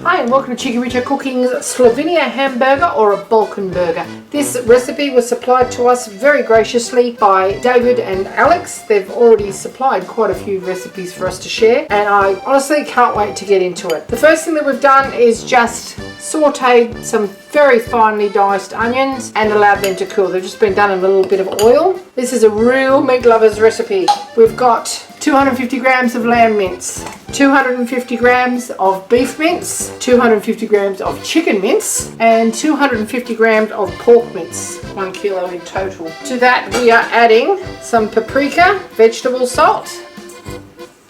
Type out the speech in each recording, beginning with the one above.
Hi and welcome to Cheekyricho Cooking's Slovenia hamburger or a Balkan burger. This recipe was supplied to us very graciously by David and Alex. They've already supplied quite a few recipes for us to share and I honestly can't wait to get into it. The first thing that we've done is just sautéed some very finely diced onions and allowed them to cool. They've just been done in a little bit of oil. This is a real meat lover's recipe. We've got 250 grams of lamb mince, 250 grams of beef mince, 250 grams of chicken mince, and 250 grams of pork mince, 1 kilo in total. To that we are adding some paprika, vegetable salt,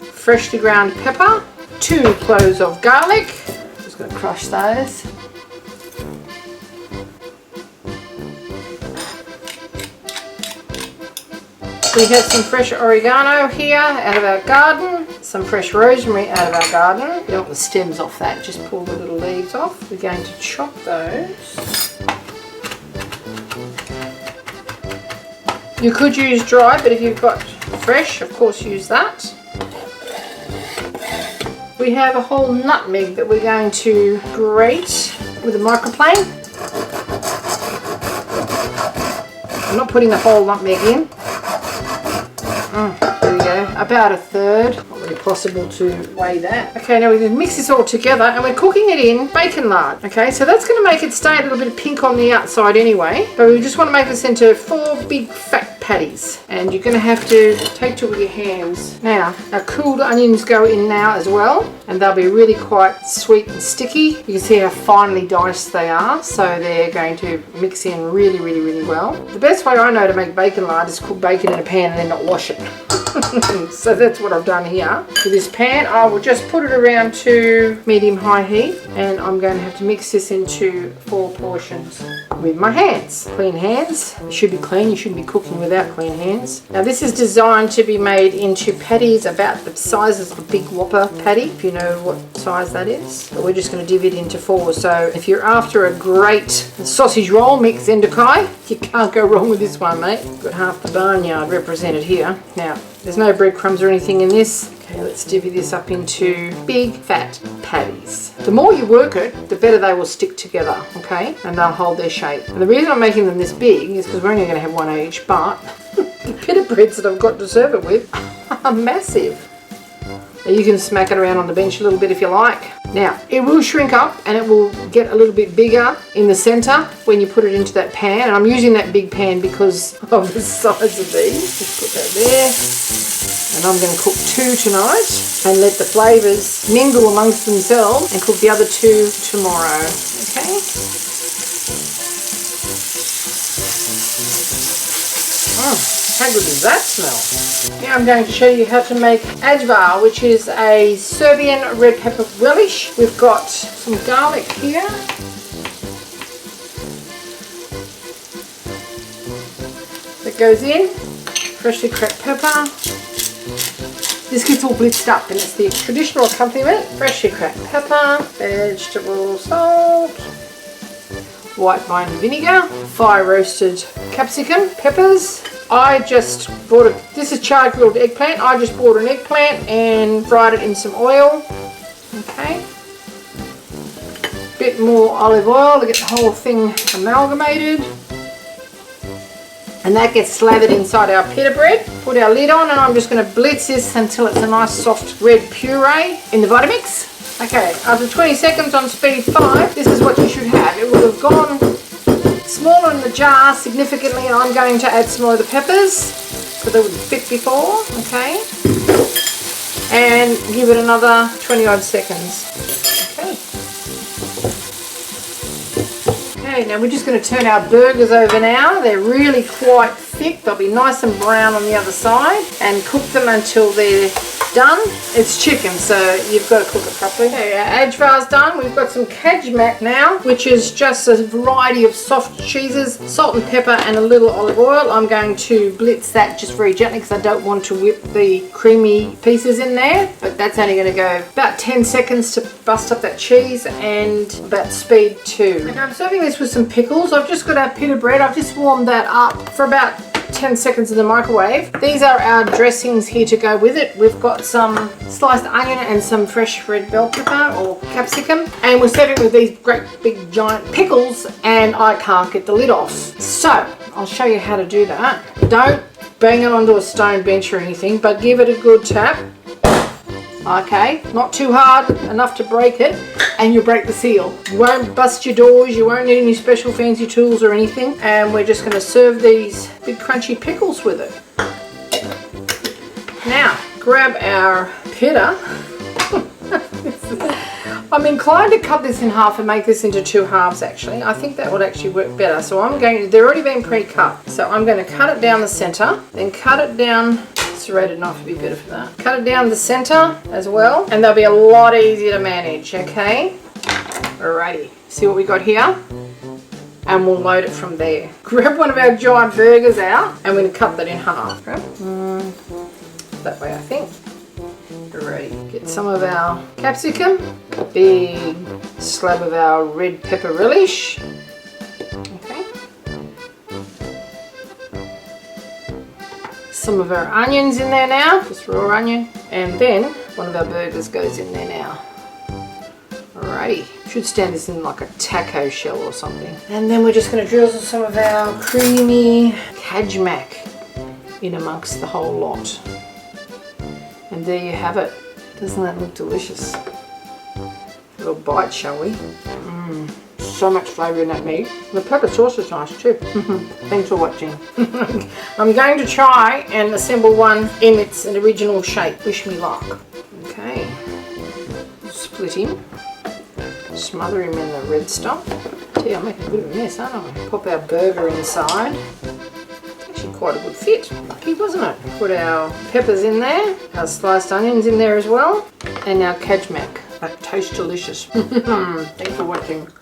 freshly ground pepper, 2 cloves of garlic. Just going to crush those. We have some fresh oregano here out of our garden, some fresh rosemary out of our garden. You don't want the stems off that, just pull the little leaves off. We're going to chop those. You could use dry, but if you've got fresh, of course use that. We have a whole nutmeg that we're going to grate with a microplane. I'm not putting the whole nutmeg in. There we go, about 1/3. Not really possible to weigh that. Okay, now we're going to mix this all together and we're cooking it in bacon lard. Okay, so that's going to make it stay a little bit pink on the outside anyway, but we just want to make this into 4 big fat patties, and you're going to have to take to it with your hands. Now, our cooled onions go in now as well, and they'll be really quite sweet and sticky. You can see how finely diced they are, so they're going to mix in really well. The best way I know to make bacon lard is cook bacon in a pan and then not wash it. So that's what I've done here. For this pan, I will just put it around to medium-high heat, and I'm going to have to mix this into 4 portions with my hands. Clean hands. You should be clean, you shouldn't be cooking without clean hands. Now this is designed to be made into patties about the size of a big Whopper patty, if you know what size that is. But we're just going to divvy it into 4. So if you're after a great sausage roll mix endokai, you can't go wrong with this one, mate. Got half the barnyard represented here. Now, there's no breadcrumbs or anything in this. Okay, let's divvy this up into big fat patties. The more you work it, the better they will stick together, okay? And they'll hold their shape. And the reason I'm making them this big is because we're only going to have 1 each, but the pita breads that I've got to serve it with are massive. You can smack it around on the bench a little bit if you like. Now, it will shrink up and it will get a little bit bigger in the center when you put it into that pan. And I'm using that big pan because of the size of these. Just put that there. And I'm going to cook 2 tonight and let the flavours mingle amongst themselves and cook the other 2 tomorrow. Okay? How good does that smell? Now I'm going to show you how to make Ajvar, which is a Serbian red pepper relish. We've got some garlic here. That goes in. Freshly cracked pepper. This gets all blitzed up and it's the traditional accompaniment. Freshly cracked pepper, vegetable salt, white wine vinegar, fire roasted capsicum, peppers. I just bought this is char grilled eggplant. I just bought an eggplant and fried it in some oil. Okay. Bit more olive oil to get the whole thing amalgamated. And that gets slathered inside our pita bread. Put our lid on and I'm just going to blitz this until it's a nice soft red puree in the Vitamix. Okay, after 20 seconds on speed 5, this is what you should have. It will have gone smaller in the jar significantly, and I'm going to add some more of the peppers because they wouldn't fit before, okay? And give it another 20 odd seconds. Okay, now we're just going to turn our burgers over now. They're really quite thick. They'll be nice and brown on the other side, and cook them until they're done. It's chicken, so you've got to cook it properly. Okay, our Ajvar's done. We've got some Kajmak now, which is just a variety of soft cheeses, salt and pepper and a little olive oil. I'm going to blitz that just very gently because I don't want to whip the creamy pieces in there, but that's only going to go about 10 seconds to bust up that cheese and about speed 2. Okay, I'm serving this with some pickles. I've just got our pita bread. I've just warmed that up for about 10 seconds in the microwave. These are our dressings here to go with it. We've got some sliced onion and some fresh red bell pepper or capsicum. And we're serving with these great big giant pickles, and I can't get the lid off. So I'll show you how to do that. Don't bang it onto a stone bench or anything, but give it a good tap. Okay, not too hard, enough to break it, and you'll break the seal. You won't bust your doors, you won't need any special fancy tools or anything, and we're just going to serve these big crunchy pickles with it. Now, grab our pita. I'm inclined to cut this in half and make this into 2 halves actually. I think that would actually work better. So they're already been pre-cut. So I'm going to cut it down the center, then cut it down. Serrated knife would be better for that. Cut it down the center as well, and they'll be a lot easier to manage, okay? Alrighty, see what we got here? And we'll load it from there. Grab one of our giant burgers out, and we're going to cut that in half. That way I think. Alrighty, get some of our capsicum, a big slab of our red pepper relish. Okay. Some of our onions in there now, just raw onion, and then one of our burgers goes in there now. Alrighty, should stand this in like a taco shell or something. And then we're just going to drizzle some of our creamy Kajmak in amongst the whole lot. And there you have it. Doesn't that look delicious? A little bite, shall we? So much flavour in that meat. The pepper sauce is nice too. Thanks for watching. I'm going to try and assemble one in its original shape. Wish me luck. Okay. Split him. Smother him in the red stuff. Gee, I'm making a bit of a mess, aren't I? Pop our burger inside. It's actually quite a good fit. Lucky, wasn't it? Put our peppers in there. Our sliced onions in there as well. And our Kajmak. That tastes delicious. Thanks for watching.